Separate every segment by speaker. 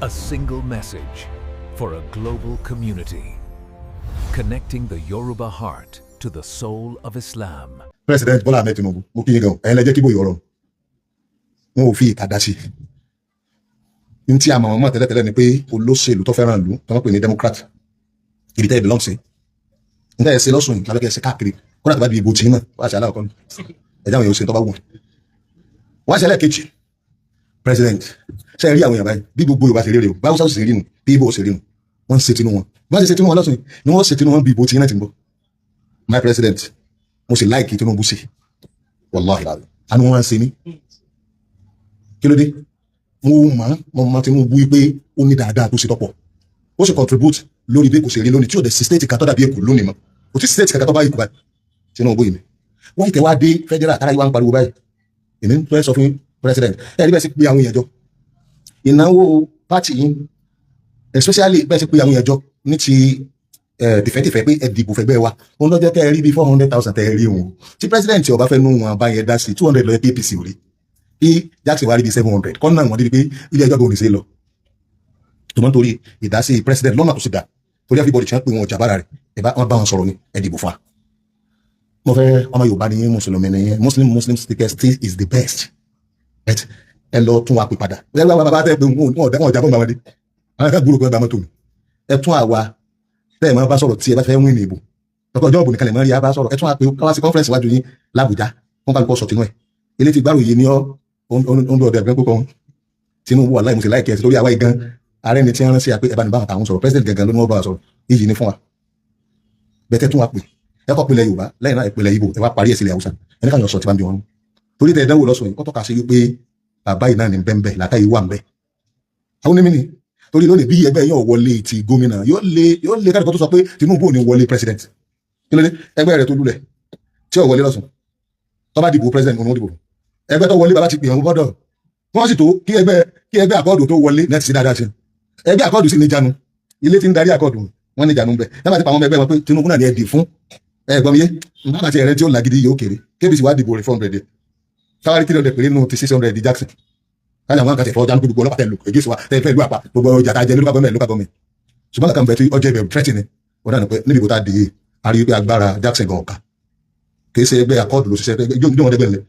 Speaker 1: A single message for a global community, connecting the Yoruba heart to the soul of Islam.
Speaker 2: President Bola Ahmed Tinubu, mo kí yín gan, ẹ̀yin lẹ jẹ́ kí bóyá ọ̀rọ̀ wọn ò fi ìka dá sí. Ní tí a mọ̀ mọ́ tẹ́lẹ̀tẹ́lẹ̀ ni pé olóṣèlú tó fẹ́ràn ìlú tó wọ́n pè ní Democrat ibi tẹ́ ẹ belong sí. Nígbà yẹn ṣe lọ́sùn yìí lábẹ́kẹ́ ṣe káàkiri kódà tó bá di ìbò tí náà wá ṣe aláwọ̀ kan ẹ̀jẹ̀ àwọn èèyàn ṣe tó bá wù. Wá ṣe ẹlẹ́ẹ̀kejì President ṣe rí àwọn èèyàn báyìí bí gbogbo Yorùbá ṣe rí rè o báwo ṣe rí nu bí Ìgbò ṣe rí nu wọ́n ṣe tinú wọn wọ́n ṣe tinú wọn lọ́sùn ni wọ́n ṣe tinú wọn bí ìbò tí náà ti ń bọ̀. My President mo sì láìkì Tinubu sí wàláhì àánú wọn ṣe ní kí ló dé mo mọ Tinubu wípé ó ní dáadáa tó ṣe tọ́pọ̀ ó sì contribute lórí bí kò ṣe rí lónìí tí ò dẹ̀ sí state kan tó dàbí Èkó lónìí mọ́ kò tí state kankan tó bá Èkó báyìí Tinubu yìí wọ́n ìtẹ̀ wá dé federal kára ìwà ń pariwo báyìí èmi ń fẹ́ sọ fún President ẹ̀ rí bẹ́ẹ̀ sí pé àwọn èèyàn jọ ìnáwó party yìí especially bẹ́ẹ̀ sí pé àwọn èèyàn jọ ní ti tìfẹ́tìfẹ́ pé ẹ̀dìbò fẹ́gbẹ́ wa òun lọ́jọ́ tẹ́ ẹ rí bíi 400,000 tẹ́ ẹ rí òun tí president ọba fẹ́ nú wọn bá yẹn dá sí 200 lọ́yẹ́ APC ò rí bí Jackson wá rí bíi 700 kọ́nà wọn débi pé ilé ẹjọ́ gbòòrò ní sí lọ tòmọ́ torí ìdásí president lọ́nà tó sì dá torí everybody tí wọ́n pè wọn ọjà bára rẹ̀ wọ́n bá wọn sọ̀rọ̀ ní ẹ̀dìbò fún wa. mo fẹ́ ọmọ Yorùbá ní mùsùlùmí ní Muslim still is the best ẹ lọ tún wa pè padà ẹ wá bàbá tẹ pé wọn ọjà bọ́ bàmọ́dé àwọn ẹ̀ka gbúrò pé bàmọ́ tó mi ẹ tún àwa tẹ́ẹ̀ máa bá sọ̀rọ̀ tí ẹ bá fẹ́ win ní ìbò lọ́kọ̀ ọjọ́ òbò nìkan lè máa rí a bá sọ̀rọ̀ ẹ tún àpè káwá sí conference wájú yín l'Àbújá wọn kálukọ sọ tinú ẹ ilé ti gbárò yìí ní ó ń bẹ ọdẹ ẹgbẹ́ púpọ̀ Tinubu wà láì mo sì láì kẹ́ẹ̀sì lórí àwa igan ààrẹ ni tí wọ́n rán sí àpé ẹ bá ní bá àtàwọn sọ̀rọ̀ president gangan ló ní wọ́n bá wa sọ̀rọ̀ iyì ní fún wa bẹ́tẹ̀ tún wa pè ẹ kọ́ pilẹ̀ Yorùbá lẹ́yìn náà ìpìlẹ̀ Ìgbò ẹ wá parí ẹ̀sìn ilẹ̀ Haúsá ẹni káyọ̀ sọ ti bá ń bí wọn torí tẹ ẹdánwò lọ́sọ̀ yìí ó tọ́ka sí wípé bàbá yìí náà ní bẹ́ẹ̀ látàyè wà ń bẹ́ àwọn onímì ni torí lónìí bí ẹgbẹ́ yóò wọlé ti gómìnà yóò lé káàdì kan tó sọ pé Tinubu ò ní wọlé president kí ló dé ẹgbẹ́ rẹ̀ tó lulẹ̀ tí ò wọlé lọ́sùn tó bá dìbò president òun ó dìbò ẹgbẹ́ tó wọlé bàbá ti pè wọn bọ́dọ̀ wọ́n sì tó kí ẹgbẹ́ àkọọdù tó wọlé náà ti sí dáadáa sí ẹgbẹ́ àkọọdù sì ní janu ilé tí ń darí àkọọdù wọn ní janu bẹ náà ti pa àwọn ẹgbẹ́ wọn pé Tinubu náà ní ẹdì fún ẹgbọn yé nígbà tí ẹrẹ tí ó làgídí yóò kéré kébì sì wá dìbò rẹ̀ 400 káwárí 300 péré nù ti 600 di Jackson káyọ̀ àwọn kan tẹ̀ fọ́ dánú gbogbo ọlọ́pàá tẹ̀ lò ègé sọ wa tẹ̀ fẹ́ ìlú àpá gbogbo ọjà tá a jẹ lókà gọ́ọ̀mẹ̀ ṣùgbọ́n kàkà ń bẹ tí ọjọ́ ìbẹ̀rù threatening ni wọ́n dànù pé níbi kò tá a dì í a rí pé agbára Jackson gan ọ̀ka kìí ṣe ẹgbẹ́ akọ́ọ̀dù ló ṣiṣẹ́ yóò wọn dẹ́gbẹ̀ ńlẹ̀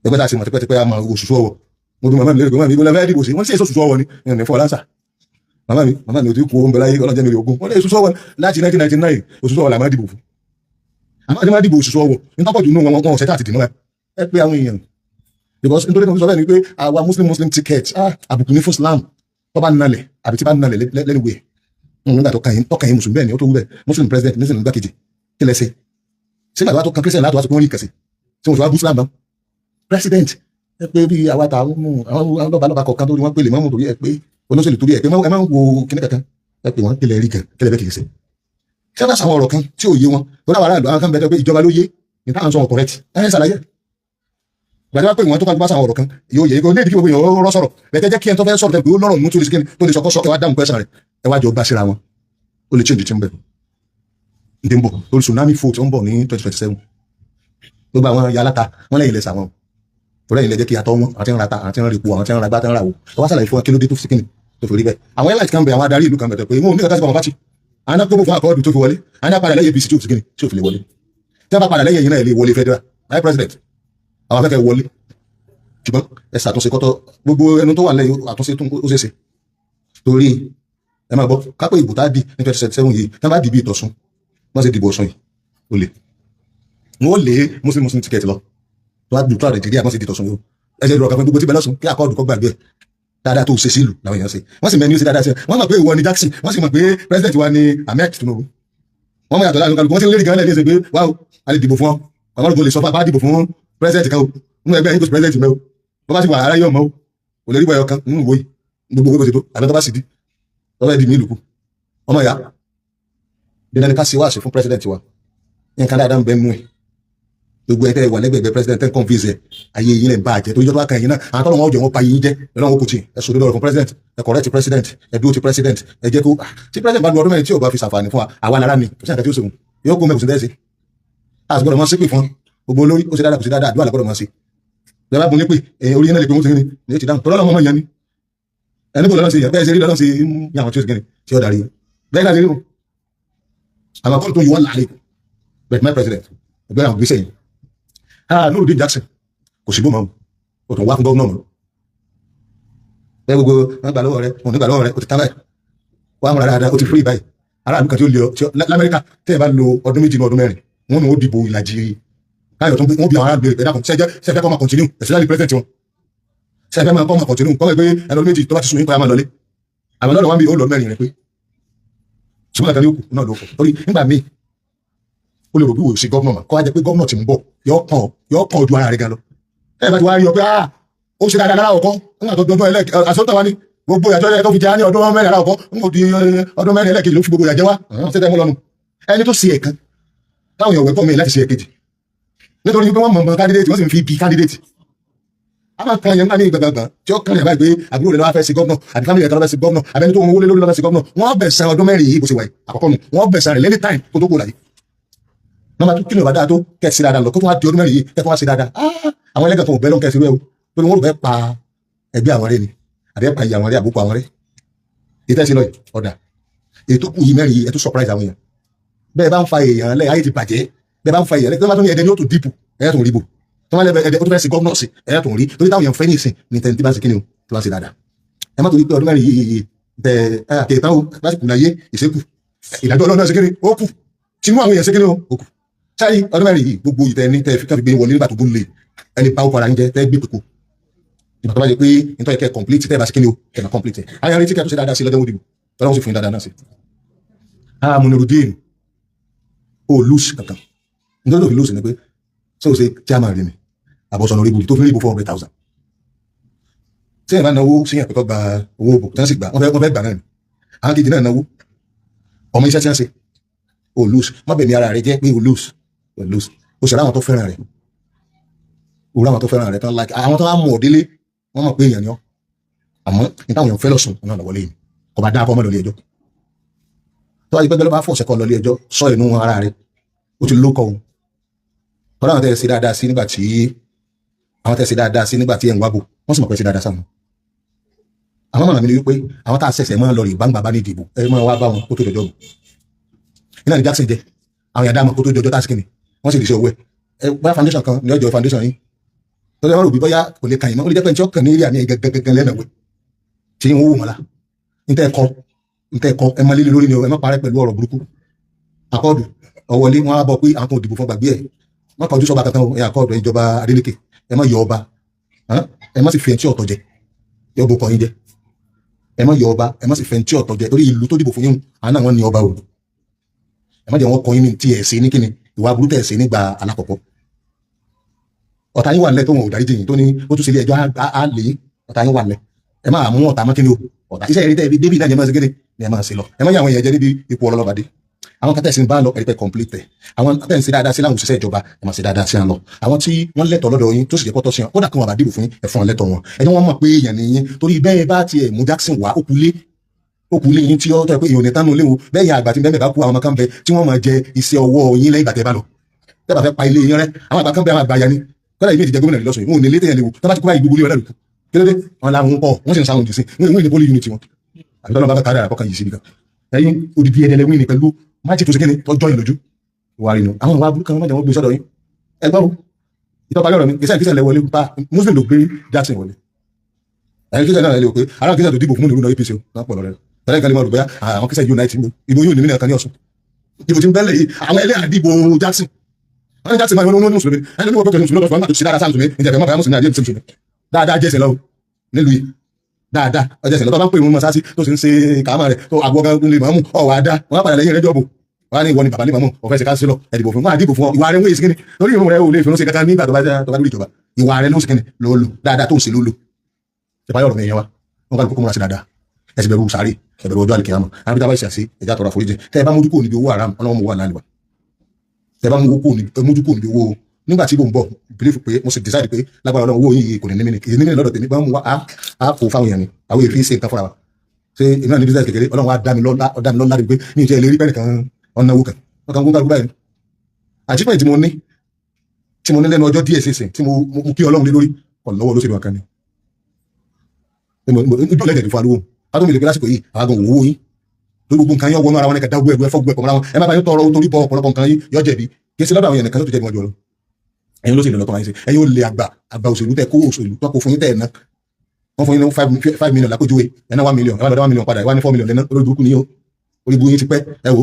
Speaker 2: ẹgbẹ́ tá a ṣe mọ̀ tipẹ́tipẹ́ a máa oṣù ọwọ́ mo bí màmá mi lérò pé màmá mi ìbọn dìbò sí wọ́n sì èso oṣù ọwọ́ ni ìrìn ní fọ́ láǹsà màmá mi ò tí kú owó ń bẹ láyé ọlọ́jẹ́ mi rí ogún wọ́n lé oṣù ọwọ́ láti 1999 oṣù ọwọ́ là máa dìbò fún àmọ́ àti máa dìbò oṣù ọwọ́ ní tọ́pọ̀ jù nù wọn ọ̀sẹ̀ tá àti dìmọ́ ẹ pé àwọn èèyàn because nítorí kan sọ bẹ́ẹ̀ ni pé àwa muslim ticket àbùkù ní fún Islam tó bá nalẹ̀ àbí tí bá nalẹ̀ lẹ́nuwẹ̀ nígbà tó kàn yín mùsùlùmí bẹ́ẹ̀ ni ó tó wú bẹ́ẹ̀ muslim president muslim gbàkejì kí lẹ́sẹ̀ sígbà tó wá tó kan christian láti wá sọ pé wọ́n rí ìkàsí tí wọ́n sọ wá bú Islam bá president ẹ pé bí àwa ta àwọn lọ́ba kọ̀ọ̀kan tó rí wọ́n pè lè mọ́mú torí ẹ pé olóṣèlú torí ẹ pé ẹ máa ń wo kíní kankan ẹ pé wọ́n kílẹ̀ rí kan kílẹ̀ bẹ́ẹ̀ kì í ṣe ṣé bá sàwọn ọ̀rọ̀ kan tí ò yé wọn tó dáwà aráàlú àwọn kan bẹ̀rẹ̀ pé ìjọba ló yé ní táwọn sọ ọ̀kọ̀rẹ́t ẹ ṣàlàyé gbàdúrà pé ìwọ̀n tó bá sàwọn ọ̀rọ̀ kan yóò yẹ kó ní ìdíkì gbogbo èèyàn rọ́ sọ̀rọ̀ bẹ̀tẹ̀ jẹ́ kí ẹn tó fẹ́ sọ̀rọ̀ tẹ̀ pé ó lọ́rọ̀ mú tó lè sìkìní tó lè sọkọ́ sọ́kẹ́ wá dáhùn pẹ́sàn rẹ̀ ẹ wá jọ bá síra wọn ó lè change tí ń bẹ̀ ìdí ń bọ̀ lórí tsunami fold ó ń bọ̀ ní 2027 gbogbo àwọn ya aláta wọn lẹ́yìn lẹ́sà wọn tó lẹ́yìn lẹ́jẹ́ kí atọ́ wọn àti ń rata àti ń repo àwọn tí ń ra gbá tí ń ra wò ó wá sàlàyé fún wọn kí ló dé tó fi sìkìní tó fi rí bẹ́ẹ̀ àwọn airlines kan bẹ àwọn adarí ìlú kan bẹ̀ pé wọn ò ní kàkà sí àwọn bá ti àwọn náà gbogbo fún àkọọ́dù tó fi wọlé àwọn náà padà lẹ́yìn APC tí ò fi sìkìní tí ò fi lè wọlé tí wọ́n bá padà lẹ́yìn yìí náà lè wọlé federal my president àwọn afẹ́kẹ́ wọlé ṣùgbọ́n ẹ ṣàtúnṣe kọ́tọ́ gbogbo ẹnu tó wà lẹ́yìn àtúnṣe tó ó ṣeéṣe torí ẹ máa gbọ́ kápẹ́ ìbò tá a dì ní 2027 yìí tí wọ́n bá dìbò ìtọ̀sùn wọ́n sì dìbò ọ̀sùn yìí ó lè wọ́n lé muslim ticket lọ tó wá dùn tó Nàìjíríà wọ́n sì dìtọ̀sùn yìí ẹ ṣe ìrọ̀kàn fún gbogbo tí bẹ́ẹ̀ lọ́sùn kí àkọọ́dù kọ́ gbàgbé dáadáa tó ṣe sílùú làwọn èèyàn ṣe wọ́n sì mẹ́ni ó ṣe dáadáa sí wọ́n mọ̀ pé ìwọ ni Jackson wọ́n sì mọ̀ pé president wa ni Ahmed Tinubu wọ́n mọ̀ yàtọ̀ láàrin kálukú wọ́n sì ń lérí gan lẹ́yìn ṣe pé wáá a lè dìbò fún ọ àwọn olùkọ́ lè sọ fún apá dìbò fún president kan o nínú ẹgbẹ́ yín kò sí president mẹ́ o bó bá sì wà ara yóò mọ́ o kò lè rí bọ̀ ẹ̀yọ kan nínú ìwòye gbogbo owó ṣètò àbẹ́ tó bá sì di lọ́wọ́ ẹ̀dì mí ìlú kù ọmọ ìyá dídá ni ká ṣe wáṣẹ fún president wa nǹkan dáadáa ń bẹ nú ẹ̀ gbogbo ẹ̀tẹ́ wà lẹ́gbẹ̀ẹ́ president ten convince ẹ̀ ayé yín lẹ̀ ń bá àjẹ́ torí jọ́tọ́ kan yín náà àwọn tọ́lọ́ wọn jẹ́ wọn pa yín jẹ́ lọ́wọ́ wọn kò tí ẹ̀ sọ̀rọ̀ lọ́rọ̀ fún president ẹ̀ correct president ẹ̀ dúró ti president ẹ̀ jẹ́ kó tí president bá lu ọdún mẹ́rin tí ò bá fi ṣàǹfààní fún wa àwa lára ni kò sí àkàtì òṣèlú yóò kó mẹ́kùsùn dẹ́sẹ̀ àti gbọ́dọ̀ máa ṣépè fún gbogbo olórí ó ṣe dáadáa kò sí dáadáa àdúrà làgbọ́dọ̀ máa ṣe lẹ́bàá bùn ní pé orí yẹn náà lè pé wọ́n ti rí ni ní ti dáhùn tọ́lọ́ ọmọ yẹn ni ẹni kò lọ́nà sí bẹ́ẹ̀ ṣe rí lọ́nà sí ní àwọn tí ó sì gẹ́ni tí ó darí bẹ́ẹ̀ náà ṣe rí o àwọn akọ́lù tó yíwọ́ láàrin bẹ́ẹ̀ my president ẹgbẹ́ àwọn gbèsè yìí Nurudeen Jackson kò sí gbọ́mọ̀ o tún wá fún gọ́ọ̀nà mọ́ bẹ́ẹ̀ gbogbo wọn gbà lọ́wọ́ rẹ wọn ní gbà lọ́wọ́ rẹ o ti tán báyìí wọ́n á múra dáadáa o ti free báyìí aráàlú kan tí ó lè ọ lamẹ́ríkà tẹ́ ẹ bá lo ọdún méjì ní ọdún mẹ́rin wọn ni ó dìbò ìlàjì káyọ̀ tó wọ́n bí àwọn aráàlú ẹ̀dá kan sẹ́fẹ́ kọ́ máa continue especially president wọn sẹ́fẹ́ máa kọ́ máa continue kọ́ pé ẹni ọdún méjì tó bá ti sùn yín kọ́ ya máa lọlé àwọn lọ́dọ̀ wọn bí ó lọ mẹ́rin rẹ pé ṣùgbọ́n àtàlẹ́ òkú náà ló fọ́ torí nígbà míì ó lè rò bí wò sí gọ́vnọ̀ kọ́ wá jẹ́ pé gọ́vnọ̀ ti ń bọ̀ yọ kàn ojú ara rẹ̀ gan lọ ẹ bá ti wá rí ọ pé ó ṣe dáadáa lára ọkọ nígbà tó dọdún àsọtà wa ni gbogbo ìyàjọ ẹ tó fi jẹ ní ọdún mẹ́rin lára ọkọ nígbà di ọdún mẹ́rin ẹlẹ́kejì ló fi gbogbo ìyàjẹ wa ṣẹtẹ mú lọnu ẹni tó ṣe ẹ̀kan táwọn èèyàn wẹ̀kọ́ mi láti ṣe ẹ̀kejì nítorí pé wọ́n mọ̀ candidate wọ́n sì fi bí candidate a máa kan yẹn ní gbàgbàgbà tí ó kàn yẹn báyìí pé àbúrò rẹ̀ lọ́wọ́ fẹ́ sí gọ́vnọ̀ àbí family rẹ̀ lọ́wọ́ fẹ́ sí gọ́vnọ̀ àbẹ́ni tó ń wọlé lórí lọ́wọ́ sí gọ́vnọ̀ wọ́n bẹ̀sán ọdún mẹ́rin yìí bó ṣe wà yìí àkọ́kọ́ nù wọ́n bẹ̀sán rẹ̀ lẹ́ni time kó tó kó láyé nọ́mbà tó kí ni ò bá dáa tó kẹ́sì dáadáa lọ kó tó wá di ọdún mẹ́rin yìí kẹ́kọ̀ọ́ wá sí dáadáa àwọn ẹlẹ́gàn kan ò bẹ́ lọ́n kẹ́sì rẹ̀ o tó ní wọ́n rò bẹ́ pa ẹgbẹ́ àwọn rẹ̀ ni àbẹ́ pa ìyá àwọn rẹ̀ àbúkọ àwọn rẹ̀ ìtẹ́sí lọ ọ̀dà ètò kù yìí mẹ́rin yìí ẹ tó surprise àwọn èèyàn bẹ́ẹ̀ bá ń fa èèyàn lẹ́ ayé ti bàjẹ́ bẹ́ẹ̀ bá ń fa èèyàn lẹ́ tó bá tó ní ẹ̀dẹ́ ni ó tó dìbò ẹ̀yà tó ń ríbò tó bá lẹ́bẹ̀ ẹ̀dẹ́ ó tó fẹ́ sí gọ́ọ̀nọ̀sì ẹ̀yà tó ń rí torí táwọn èèyàn fẹ́ ní ìsìn ní tẹ̀ntì bá ń ṣe kíni o tó bá ń ṣe dáadáa ẹ má torí pé ọdún mẹ́rin yìí bẹ́ẹ̀ kẹta o lásìkò láyé ìṣekù ìdájọ́ ọlọ́run náà ṣe kíni ó kù tinú àwọn èèyàn ṣe kíni ó kù sáyé ọdún mẹ́rin yìí gbogbo ìtẹ́ ní tẹ́ fi gbé wọlé nígbà tó gún lè ẹni bá ó para ń jẹ tẹ́ gbé pèkó ìgbà tó bá jẹ pé nítorí kẹ́ complete tẹ́ bá ṣe kíni o kẹ́ máa complete ayé arí tí kẹ́ tó ṣe dáadáa sí lọ́jọ́ òdìbò tọ́lọ́wọ́ sì fún yín dáadáa náà sí. Nurudeen ó lose kankan nítorí tó fi lose ni pé ṣé o ṣe chairman rẹ ni àbọ̀sọ̀nà orí ibùdó tó fi rí ibò 400,000 tí ẹ̀ bá náwó sí yàn pẹ́kọ́ gba owó òbò tí wọ́n sì gbà wọ́n fẹ́ gbà náà ni àwọn kejì náà náwó ọmọ iṣẹ́ tí wọ́n ṣe ó lose má bẹ̀mí ara rẹ jẹ́ pé ó lose ó ṣe àwọn tó fẹ́ràn rẹ̀ òwúrọ̀ àwọn tó fẹ́ràn rẹ̀ tán like àwọn tó wá mú ọ̀délé wọ́n mọ̀ pé èèyàn ni ọ́ àmọ́ ní táwọn èèyàn fẹ́ lọ́sùn ọ̀nà lọ́wọ́lé yìí kò bá dáa kọ́ mọ́ lọ́lé ẹjọ́ tó wáyé pẹ́gbẹ́ ló bá fọ̀ọ̀sẹ̀ kọ́ lọ́lé ẹjọ́ sọ inú ara rẹ̀ ó ti lókọ̀ òun tọ́lá àwọn tẹ́ ṣe dáadáa sí nígbà tí ẹ̀ ń wábò wọ́n sì mọ̀ pé ṣe dáadáa sáwọn àwọn mọ̀nà mi ni wípé àwọn tá a ṣẹ̀ṣẹ̀ máa lọ rí gbangba bá ní ìdìbò ẹ máa wá bá wọn kó tó jọjọ́ iná ní Jackson jẹ àwọn yàrá máa kó tó jọjọ́ tásìkìnì wọ́n sì lè ṣe owó ẹ bóyá foundation kan ní ọjọ́ foundation yìí tọ́jú wọn rò bí bóyá kò lè kàn yín mọ́ ó lè jẹ́ pé ní tí ó kàn ní eré àmì gẹ́gẹ́gẹ́ lẹ́nàwé tí ń wó mọ́lá níta ẹ̀kọ́ ẹ máa líle lórí ni ẹ má parẹ́ pẹ̀lú ọ̀rọ̀ burúkú akọ́ọ̀dù ọ̀wọ́lé wọn á bọ̀ pé àwọn kan ò dìbò fún gbàgbé ẹ̀ wọ́n kọjú sọ́ba kankan ẹ̀ akọ́ọ̀dù ìjọba Adeleke ẹ má yọ ọba ẹ má sì fi ẹntì ọ̀tọ̀ jẹ yọ bó kọ yín jẹ ẹ má yọ ọba ẹ má sì fi ẹntì ọ̀tọ̀ jẹ torí ìlú tó dìbò fún yín àwọn náà wọ́n ní ọba òdu ẹ má jẹ́ wọ́n kọ yín ní tí ẹ̀ sí ní kíni ìwà burú tẹ̀ sí nígbà alákọ̀ọ́kọ́ ọ̀tá yín wà nílẹ̀ tó wọn ò dárí jìyìn tó ní ó tún ṣe ilé ẹjọ́ á lè ọ̀tá yín wà nílẹ̀ ẹ máa mú ọ̀tá mọ́ kíni o ọ̀tá iṣẹ́ ìrítẹ́ ibi david náà ni ẹ máa ṣe kéde ni ẹ máa ṣe lọ ẹ má yà àwọn èèyàn jẹ níbi ipò ọlọ́lọ́bàdé àwọn kẹtẹ́sì ń bá lọ ẹ̀rí pẹ́ complete àwọn tẹ́ ń ṣe dáadáa sí láwọn òṣìṣẹ́ ìjọba ẹ máa ṣe dáadáa sí wọn lọ àwọn tí wọ́n lẹ́tọ̀ọ́ lọ́dọ̀ yín tó sì jẹ́ pọ́tọ́ sí wọn kódà kí wọn bá dìbò fún yín ẹ fún wọn lẹ́tọ̀ọ́ wọn ẹni wọ́n mọ̀ pé èèyàn ni yín torí bẹ́ẹ̀ bá tiẹ̀ mú Jackson wá òkúlé yín tí ó tọ́ pé èèyàn ní tánú léwu bẹ́ẹ̀ yà àgbà tí bẹ́ẹ̀ bá kú àwọn kan bẹ tí wọ́n máa jẹ iṣẹ́ ọwọ́ yín lẹ́yìn ìgbà tẹ́ bá lọ tẹ́ bá fẹ́ pa ilé yín rẹ́ àwọn àgbà kan bẹ àwọn àgbà ya ni kọ́lá ìbí ìdíjẹ gómìnà lọ́sùn ìwọ̀n nílé tẹ̀yẹ̀ léwu tó bá ti kú báyìí gbogbo ilé ọ̀lẹ́rù kílódé wọn làwọn pọ̀ wọ́n sì ń sáwọn jù sí wọ́n ní poli unity wọn àbí tọ́lọ́ bá kárí àkọ́kọ́ yìí sí nìkan ẹ̀yin odidi ẹ̀dẹ̀lẹ̀ wíìnì pẹ̀lú májì tó ṣe kíni tọ́jọ́ ìlójú wà rí nu àwọn ìwà burúkú kan mọ́jà wọ́n gbé sọ́dọ̀ yín ẹgbọ́n o ìtọ́ba yọ̀rọ̀ mi kìsẹ́ lẹ wọlé pa muslim ló gbé Jackson wọlé ẹ̀yin kìsẹ́ náà lè pé aráàlú kìsẹ́ tó dìbò fún olùrúnà APC o náà pọ̀ lọ́rẹ́ tẹ́lẹ̀ kan lè máa rò bóyá àwọn kìsẹ́ unite ìbò yóò ní mílíọ̀nù kan ní Ọ̀ṣun ìbò tí ń bẹ́lẹ̀ yìí àwọn ẹlẹ́ àdìbò Jackson wọ́n ní Jackson máa ń wọ́n mùsùlùmí ẹni ní wọ́n pẹ̀lú mùsùlùmí lọ́sọ̀rọ̀ tó ṣe dáadáa sáà mùsùlùmí ìjẹ̀bẹ̀ mọ́ bàyá mùsùlùmí àdìyẹ mùsùlùmí dáadáa jẹ́sẹ̀ lọ nílùú yìí dáadáa ọjọ́sẹ̀ lọ́tọ́ bá ń pè wọn mọ́sáàsì tó sì ń ṣe kàámà rẹ̀ tó àgbọ̀ gan lè mọ́mú ọ̀wà dá wọn á padà lẹ́yìn rẹ̀ jọ̀bù wọn á ní ìwọ ni bàbá lè mọ́mú ọ̀fẹ́ ṣe káńsílọ̀ ẹ̀dìbò fún wọn àdìbò fún ọ ìwà rẹ̀ wọ́n èsì kíni lórí ìrún rẹ̀ ò lè fi ránṣẹ́ kankan nígbà tó bá lórí ìjọba ìwà rẹ̀ ló sì kíni ló lò dáadáa tó ń ṣe ló lò ṣèpá yọ̀rọ̀ mi yẹn wa wọn kà ló kókó múra sí dáadáa ẹsẹ̀ bẹ̀rù sáré ẹ̀bẹ̀rù ọjọ́ àlèkè àmọ́ àbí tá a bá ṣe àṣe ẹ̀já tọrọ àforíjì tẹ́ ẹ bá mójú kò níbi owó haram ọlọ́wọ́ mo wà láàlú wa tẹ́ ẹ bá mójú kò níbi owó nígbà tí ibò ń bọ̀ believe pé mo sì decide pé lágbára Ọlọ́run owó yìí kò ní ní mímì lọ́dọ̀ tèmi bá mú wa á kó fáwọn èèyàn ni àwọn èèyàn fi ṣe nǹkan fúnra wa ṣé èmi náà ní business kékeré Ọlọ́run wa dá mi lọ́lá láti pé mi ò jẹ́ ìlérí pẹ́ẹ́nì kan ọ̀nà owó kan wọ́n kan gbóngbà báyìí àjípẹ́ tí mo ní lẹ́nu ọjọ́ díẹ̀ sísìn tí mo kí Ọlọ́run lé lórí ọ̀lọ́wọ́ ló ṣe lọ́kàn ni ojú ọ̀lẹ́dẹ̀ tó fa lówó tó mi lè gbé lásìkò yìí àwọn agan òwò yín lórí gbogbo nǹkan yín ọwọ́ ara wọn ẹ̀ka dáwọ́ ẹ̀gbẹ́ fọ́gbọ́ ẹ̀kọ́ mọ́ra wọn ẹ má bá yín tọrọ torí bọ ọ̀pọ̀lọpọ̀ nǹkan yín yọ jẹ̀bi kí sí lọ́dọ̀ àwọn èèyàn nìkan tó jẹ̀bi wọn jù lọ ẹ̀yin ló sì lè lọ́tọ̀ máa ń ṣe ẹ̀yin ó lè àgbà òṣèlú tẹ kó òṣèlú tó kó fún yín tẹ̀ ẹ̀ ná wọ́n fún yín ní 5 million lápòjúwe ẹ̀ ná 1 million ẹ̀ wá lọ́dọ̀ 1 million padà ẹ̀ wá ní 4 million lẹ́ná olórí burúkú ni ó orí burúkú yín ti pẹ́ ẹ wo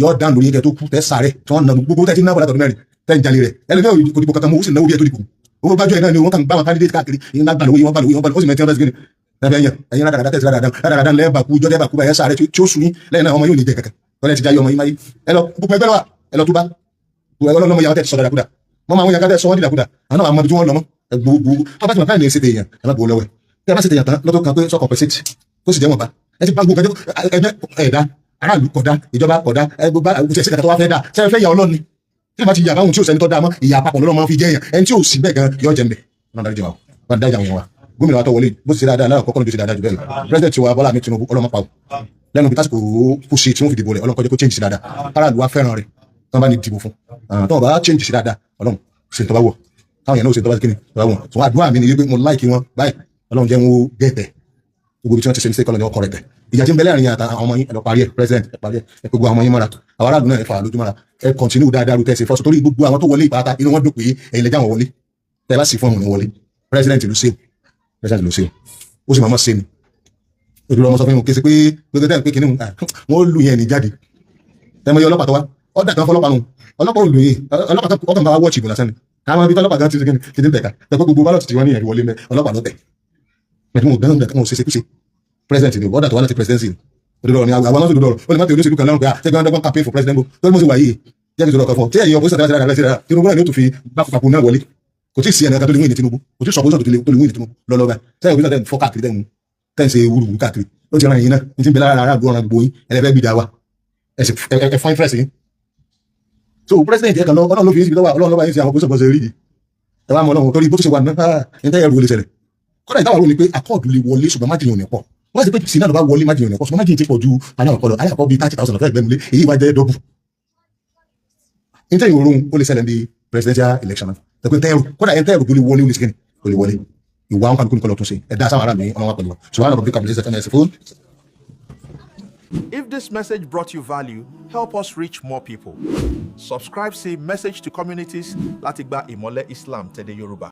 Speaker 2: yọ dáhùn lórí yín kẹ tó kú tẹ sáré tí wọ́n na gbogbo tẹ́ ti náà bọ̀ látọ̀dún mẹ́rin tẹ́ ń jalè rẹ̀ ẹlẹ́ni kò dìbò kankan mọ́ ó sì náwó bí ẹ tó dìbò owó bájú ẹ̀ náà ni wọ́n kàn bá wọn candidate káàkiri yín náà gbà lówó yín wọ́n bá lówó yín wọ́n bá lówó ó sì mẹ́tí ọ́n gíní ẹ̀yin rádaràdà tẹ̀sí rádaràdà lẹ́ẹ̀bà kú jọ́dẹ́bà kú báyẹ̀ sáré tí ó sùn yín lẹ́yìn náà ọmọ yóò ní jẹ kankan tọ́lẹ̀ ti já yọ ọmọ yín máyé ẹ lọ gbogbo ẹgbẹ́ wa ẹ lọ tó bá gbogbo ẹgbẹ́ lọ́mọ yàwó tẹ̀ sọ dàdàkúdà mọ́ máa ń yàgá tẹ̀ sọ wọ́n dìdàkúdà àwọn àwọn ọmọ tí wọ́n lọ mọ́ gbogbo tó bá ti mọ̀ káyọ̀ ní ẹsẹ̀ tèèyàn ẹ má gbowó lọ́wọ́ tẹ́ bá sì tèèyàn tán lọ́tọ́ kan pé sọ compensate tó sì jẹ́ wọn bá ẹ ti bá gbogbo ẹgbẹ́ ẹ̀dá aráàlú kódà ìjọba kódà ẹgbẹ́ òṣìṣẹ́ kàtà tó wá fẹ́ dà sẹ́yìn fẹ́ yà ọlọ́ni tí wọ́n ti yà báwọn tí ò sẹ́ni tó dá mọ́ ìyà àpapọ̀ lọ́mọ fi jẹ́ yàn ẹni tí ò sí bẹ́ẹ̀ gan yọ jẹ́ mbẹ́ náà dájú wa wọn dájà wọn wa gómìnà wa tó wọlé bó ti ṣe dáadáa náà kọ́kọ́ ló ti ṣe dáadáa jù bẹ́ẹ̀ lọ president wa Bọ́lá Ahmed Tinubu ọlọ́mọ pa o lẹ́nu bí tásìkò kó ṣe tí wọ́n fi dìbò rẹ̀ ọlọ́mọ kọjá kó change sí dáadáa aráàlú wa fẹ́ràn rẹ̀ tí wọ́n bá ní dìbò fún tí wọ́n bá change sí dáadáa ọlọ́run ṣe tó bá wọ̀ táwọn yẹn náà ṣe tó bá kíni tó bá wọ̀ tí wọ́n àdúrà mi ni pé mo láìkí wọn báyìí ọlọ́run jẹ́ wọn gẹ̀ẹ́tẹ̀ gbogbo ibi tí wọ́n ti ṣe mistake ọlọ́run ọkọ̀ rẹ̀ tẹ̀ ìjà tí ń bẹ́lẹ̀ àrìn àtàwọn ọmọ yín ẹ lọ parí ẹ̀ president ẹ parí ẹ̀ gbogbo àwọn ọmọ yín mọ́ra àwọn aráàlú náà ẹ fà lójú mọ́ra ẹ continue dáadáa rú tẹ̀sí fọ́sọ̀ torí gbogbo àwọn tó wọlé ìpàtà inú wọn dùn pé ẹ̀yin lẹ́jà wọn wọlé tẹ́ bá sì fún ọmọ wọlé president ló ṣe ó sì máa mọ́ ṣe ni òdúró ọmọ sọ fún mi kí sí pé gbogbo tẹ́ ń pé kíní wọn lù yẹn ní jáde tẹ́mọ yẹ ọlọ́pàá tó wá ọ̀dà kan fọlọ́pàá nù ọlọ́pàá olù yìí ọlọ́pàá tó ọkàn bá wá wọ́ọ̀chì ìbò lásán ni àwọn ibi tọ́lọ́pàá gan ti ti dín tẹ̀ka tẹ̀kọ́ gbogbo bálọ̀tì tí wọ́n ní ẹ̀rí wọlé mẹ́ ọlọ́pàá ló tẹ̀ pẹ̀lú mo gbẹ́nu nǹkan mo ṣe kúṣe president ni ọ̀dà tó wá láti presidency ni òdodo ni àwọn náà òdodo ó lè má tẹ olóṣèlú kan lọ́rùn pé ṣé gbọ́n dọ́gbọ́n campaign for president bó tó lè mọ̀ sí wáyé jẹ́ kí n sọ̀rọ̀ kan fún tí ẹ̀yin opposition tẹ́lẹ̀ tẹ́lẹ̀ tẹ́lẹ̀ Tinubu náà ni ó tún fi bákùpàkù náà wọlé kò tí ì sí ẹnìkan tó lè wí ní Tinubu kò tí ì sọ opposition tó lè wí ní Tinubu lọ́lọ́gbà sẹ́yìn opposition tẹ́ ń fọ́ káàkiri tẹ́ ń ṣe wúruwúru káàkiri ó ti ran ẹ̀yin náà ní ti ń bẹ lára àdúrà ọ̀ràn gbogbo yín ẹlẹ́fẹ́ gbìdá wa ẹ fọ́n interest yín so president ẹ̀ kan lọ ọlọ́run ló fi yín síbi lọ́wọ́ ọlọ́run lọ́wọ́ yín sí àwọn opposition bọ́sẹ̀ rí yìí ẹ wá mọ ọlọ́run torí bó ti ṣe wà náà ní tẹ́yẹ̀ rú olè ṣẹlẹ̀ kọ́dà ìtawà rò ní pé akọ́ọ̀dù lè wọlé ṣùgbọ́n májìyàn ní pọ̀ wọ́n ti pé sinna ló bá wọlé májìyàn ní pọ̀ ṣùgbọ́n májìyàn ti pọ̀ ju aláàkọ́ bíi 30,000 ọ̀fẹ́ ìgbẹ́nulé èyí wá jẹ́ dọ́bù ní tẹ́yìn orun ó lè ṣẹlẹ̀ ní presidential election tẹ́kọ̀ tẹ́rù kọ́dà ẹni tẹ́rù tó lè wọlé ó lè ṣe kò lè wọlé ìwà wọn kàlùkù nìkan lọ tún ṣe ẹ̀dá sáwọn ará mi ọmọ wa pẹ̀lú wọn ṣùgbọ́n àwọn ọ̀bí
Speaker 3: If this message brought you value, help us reach more people. Subscribe say message to communities láti gba ìmọ́lẹ̀ Islam tẹ̀lé Yorùbá.